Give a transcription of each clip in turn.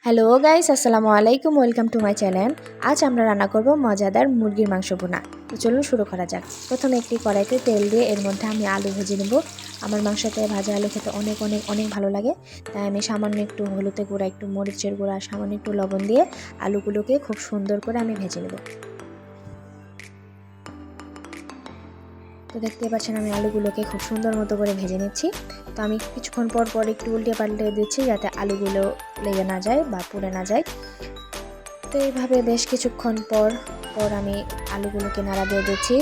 Hello guys, আসসালামু আলাইকুম। Welcome to my channel. আজ আমরা রান্না করব মজাদার মুরগির মাংস ভুনা। তো চলুন শুরু করা যাক। প্রথমে একটি কড়াইতে তেল দিয়ে এর মধ্যে আমি আলু ভেজে নেব। আমার মাংসতে ভাজা আলু খেতে অনেক অনেক অনেক ভালো লাগে, তাই আমি সামান্য একটু হলুদের গুঁড়া, একটু মরিচের গুঁড়া, সামান্য একটু লবণ দিয়ে আলুগুলোকে খুব সুন্দর করে আমি ভেজে নেব। তো দেখতে পাচ্ছেন আমি আলুগুলোকে খুব সুন্দর মতো করে ভেজে নিচ্ছি। তো আমি কিছুক্ষণ পর পর একটু উল্টে পাল্টে দিচ্ছি যাতে আলুগুলো লেগে না যায় বা পুড়ে না যায়। তো এইভাবে বেশ কিছুক্ষণ পর পর আমি আলুগুলোকে নাড়া দিয়ে দিচ্ছি।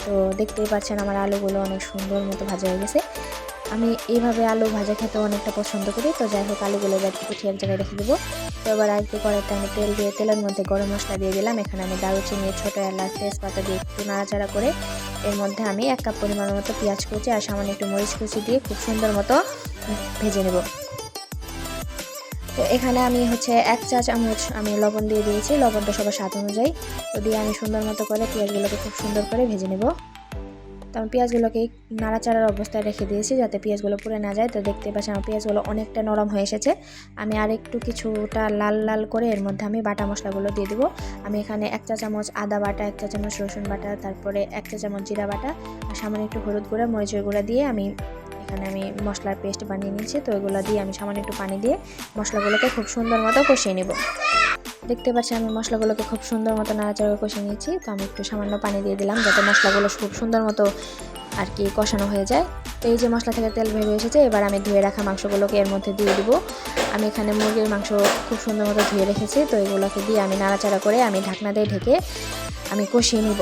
তো দেখতেই পাচ্ছেন আমার আলুগুলো অনেক সুন্দর মতো ভাজা হয়ে গেছে। আমি এইভাবে আলু ভাজা খেতে অনেকটা পছন্দ করি। তো যাই হোক, আলুগুলো এবার একটু এক জায়গায় রেখে দেবো। তো এবার আরেকটু কড়াইতে আমি তেল দিয়ে তেলের মধ্যে গরম মশলা দিয়ে দিলাম। এখানে আমি দারুচিনি, ছোটো এলাচ, তেজপাতা দিয়ে একটু নাড়াচাড়া করে এর মধ্যে আমি 1 কাপ পরিমাণ মতো পেঁয়াজ কুচি আর সামান্য একটু মরিচ কুচি দিয়ে খুব সুন্দর মতো ভেজে নেব। তো এখানে আমি 1 চা চামচ আমি লবণ দিয়ে দিয়েছি, লবণটা সবার স্বাদ অনুযায়ী। তো দিয়ে আমি সুন্দর মতো করে পেঁয়াজগুলোকে খুব সুন্দর করে ভেজে নেব। তো আমি পেঁয়াজগুলোকে নাড়াচাড়ার অবস্থায় রেখে দিয়েছি যাতে পেঁয়াজগুলো পুড়ে না যায়। তো দেখতে পাচ্ছি আমার পেঁয়াজগুলো অনেকটা নরম হয়ে এসেছে। আমি আর একটু কিছুটা লাল লাল করে এর মধ্যে আমি বাটা মশলাগুলো দিয়ে দেবো। আমি এখানে 1 চা চামচ আদা বাটা, 1 চা চামচ রসুন বাটা, তারপরে 1 চা চামচ জিরা বাটা আর সামান্য একটু হলুদ গুঁড়া, মরিচের গুঁড়া দিয়ে এখানে আমি মশলার পেস্ট বানিয়ে নিয়েছি। তো এগুলো দিয়ে আমি সামান্য একটু পানি দিয়ে মশলাগুলোকে খুব সুন্দর মতো কষিয়ে নেব। দেখতে পাচ্ছি আমি মশলাগুলোকে খুব সুন্দর মতো নাড়াচাড়া কষিয়ে নিয়েছি। তো আমি একটু সামান্য পানি দিয়ে দিলাম যাতে মশলাগুলো খুব সুন্দর মতো কষানো হয়ে যায়। তো এই যে মশলা থেকে তেল বেরিয়ে এসেছে, এবার আমি ধুয়ে রাখা মাংসগুলোকে এর মধ্যে দিয়ে দিব। আমি এখানে মুরগির মাংস খুব সুন্দর মতো ধুয়ে রেখেছি। তো এগুলোকে দিয়ে আমি নাড়াচাড়া করে আমি ঢাকনা দিয়ে ঢেকে আমি কষিয়ে নিব।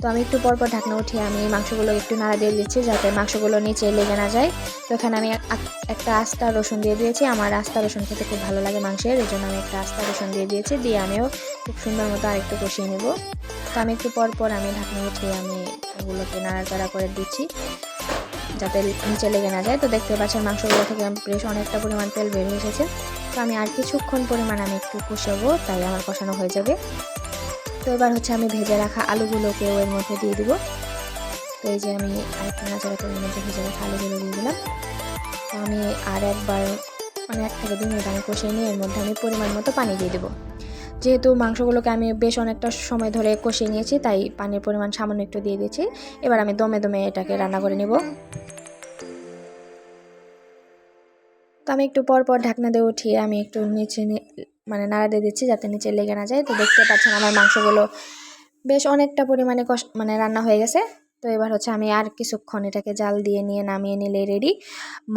তো আমি একটু পরপর ঢাকনা উঠিয়ে আমি মাংসগুলো একটু নাড়া দিয়ে দিচ্ছি যাতে মাংসগুলো নিচে লেগে না যায়। তো এখানে আমি একটা আস্তা রসুন দিয়ে দিয়েছি। আমার আস্তা রসুন খেতে খুব ভালো লাগে মাংসের, এই জন্য আমি একটা আস্তা রসুন দিয়ে দিয়েছি। দিয়ে আমিও খুব সুন্দর মতো আরেকটু কষিয়ে নেব। তো আমি একটু পরপর আমি ঢাকনা উঠিয়ে আমি এগুলোকে নাড়াচাড়া করে দিচ্ছি যাতে নিচে লেগে না যায়। তো দেখতে পাচ্ছেন মাংসগুলো থেকে বেশ অনেকটা পরিমাণ তেল বেরিয়ে এসেছে। তো আমি আর কিছুক্ষণ পরিমাণ আমি একটু কষাবো, তাই আমার কষানো হয়ে যাবে। তো এবার আমি ভেজে রাখা আলুগুলোকে এর মধ্যে দিয়ে দিব। তো এই যে আমি আরেকটা নাড়াচাড়া করে এর মধ্যে ভেজে রাখা আলুগুলো দিয়ে দিলাম। তো আমি আর একবার 1 থেকে 2 মিনিট আমি কষিয়ে নিয়ে এর মধ্যে আমি পরিমাণ মতো পানি দিয়ে দেবো। যেহেতু মাংসগুলোকে আমি বেশ অনেকটা সময় ধরে কষিয়ে নিয়েছি, তাই পানির পরিমাণ সামান্য একটু দিয়ে দিয়েছি। এবার আমি দমে দমে এটাকে রান্না করে নেব। তো আমি একটু পর পর ঢাকনা দিয়ে উঠিয়ে আমি একটু নিচে নাড়া দিয়ে দিচ্ছি যাতে নিচে লেগে না যায়। তো দেখতে পাচ্ছেন আমার মাংসগুলো বেশ অনেকটা পরিমাণে রান্না হয়ে গেছে। তো এবার আমি আর কিছুক্ষণ এটাকে জাল দিয়ে নিয়ে নামিয়ে নিলে রেডি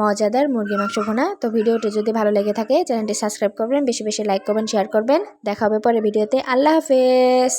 মজাদার মুরগি মাংস ভুনা। তো ভিডিওটি যদি ভালো লেগে থাকে চ্যানেলটি সাবস্ক্রাইব করবেন, বেশি বেশি লাইক করবেন, শেয়ার করবেন। দেখা হবে পরে ভিডিওতে। আল্লাহ হাফেজ।